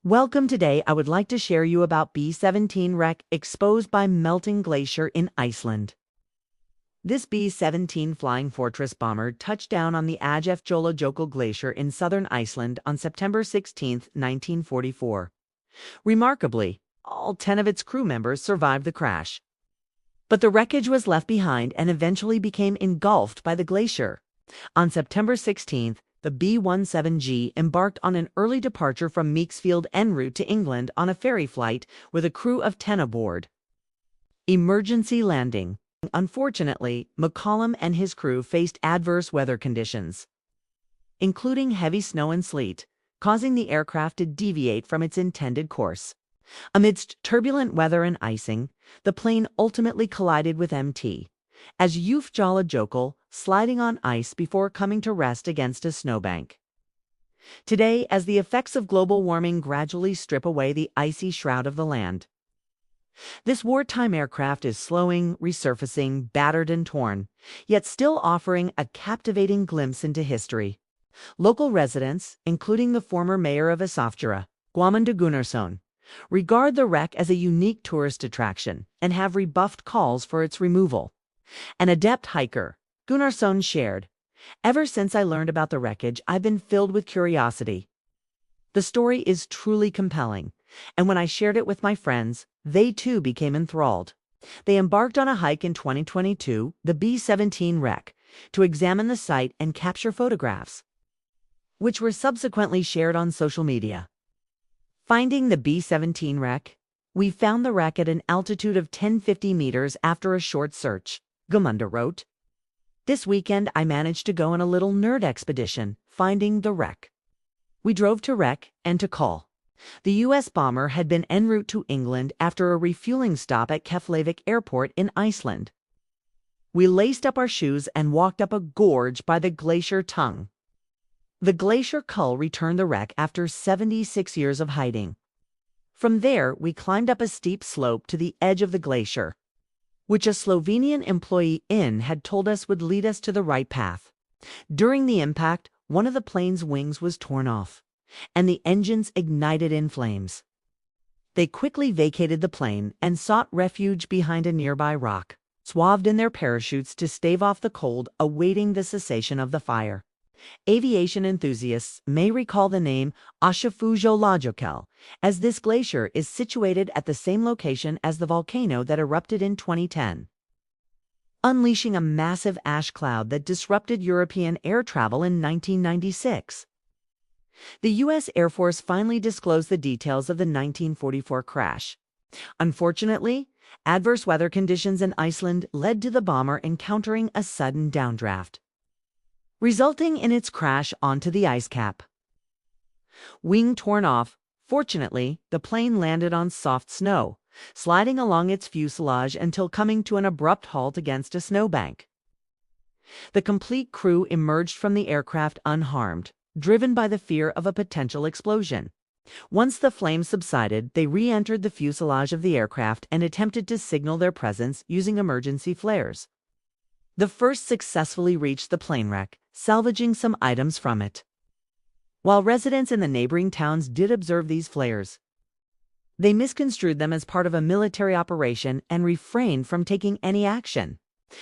Welcome. Today I would like to share you about B-17 wreck exposed by melting glacier in Iceland. This B-17 Flying Fortress bomber touched down on the Eyjafjallajokull Glacier in southern Iceland on September 16, 1944. Remarkably, all 10 of its crew members survived the crash. But the wreckage was left behind and eventually became engulfed by the glacier. On September 16th, the B-17G embarked on an early departure from Meeks Field en route to England on a ferry flight with a crew of 10 aboard. Emergency landing. Unfortunately, McCollum and his crew faced adverse weather conditions, including heavy snow and sleet, causing the aircraft to deviate from its intended course. Amidst turbulent weather and icing, the plane ultimately collided with Mt. Eyjafjallajokull, sliding on ice before coming to rest against a snowbank. Today, as the effects of global warming gradually strip away the icy shroud of the land, this wartime aircraft is slowing, resurfacing, battered and torn, yet still offering a captivating glimpse into history. Local residents, including the former mayor of Eyjafjallajokull, Guðmundur Gunnarsson, regard the wreck as a unique tourist attraction and have rebuffed calls for its removal. An adept hiker, Gunnarsson shared, "Ever since I learned about the wreckage, I've been filled with curiosity. The story is truly compelling, and when I shared it with my friends, they too became enthralled." They embarked on a hike in 2022, the B-17 wreck, to examine the site and capture photographs, which were subsequently shared on social media. Finding the B-17 wreck, we found the wreck at an altitude of 1050 meters after a short search, Guðmundur wrote. "This weekend I managed to go on a little nerd expedition, finding the wreck. We drove to wreck and to call." The U.S. bomber had been en route to England after a refueling stop at Keflavík airport in Iceland. "We laced up our shoes and walked up a gorge by the glacier tongue." The Glacier Kull returned the wreck after 76 years of hiding. "From there, we climbed up a steep slope to the edge of the glacier, which a Slovenian employee had told us would lead us to the right path. During the impact, one of the plane's wings was torn off, and the engines ignited in flames. They quickly vacated the plane and sought refuge behind a nearby rock, swathed in their parachutes to stave off the cold, awaiting the cessation of the fire." Aviation enthusiasts may recall the name Eyjafjallajokull, as this glacier is situated at the same location as the volcano that erupted in 2010, unleashing a massive ash cloud that disrupted European air travel in 1996. The U.S. Air Force finally disclosed the details of the 1944 crash. Unfortunately, adverse weather conditions in Iceland led to the bomber encountering a sudden downdraft, resulting in its crash onto the ice cap. Wing torn off, fortunately, the plane landed on soft snow, sliding along its fuselage until coming to an abrupt halt against a snowbank. The complete crew emerged from the aircraft unharmed, driven by the fear of a potential explosion. Once the flames subsided, they re-entered the fuselage of the aircraft and attempted to signal their presence using emergency flares. The first successfully reached the plane wreck, salvaging some items from it. While residents in the neighboring towns did observe these flares, they misconstrued them as part of a military operation and refrained from taking any action.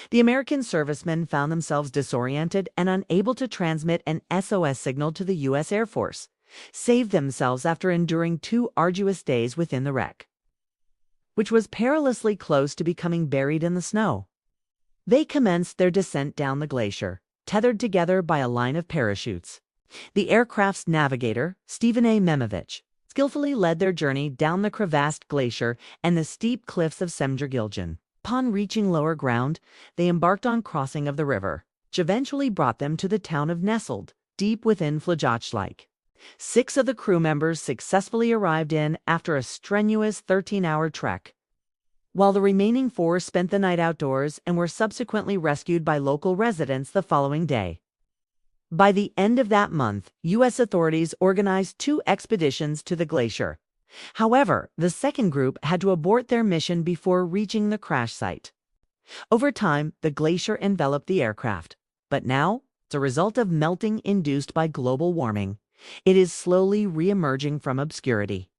The American servicemen found themselves disoriented and unable to transmit an SOS signal to the U.S. Air Force, saved themselves after enduring 2 arduous days within the wreck, which was perilously close to becoming buried in the snow. They commenced their descent down the glacier, tethered together by a line of parachutes. The aircraft's navigator, Stephen A. Memovich, skillfully led their journey down the crevassed glacier and the steep cliffs of Semjergiljan. Upon reaching lower ground, they embarked on crossing of the river, which eventually brought them to the town of Nestled, deep within Eyjafjallajokull. 6 of the crew members successfully arrived in after a strenuous 13-hour trek, while the remaining 4 spent the night outdoors and were subsequently rescued by local residents the following day. By the end of that month, U.S. authorities organized 2 expeditions to the glacier. However, the second group had to abort their mission before reaching the crash site. Over time, the glacier enveloped the aircraft, but now, as a result of melting induced by global warming, It is slowly re-emerging from obscurity.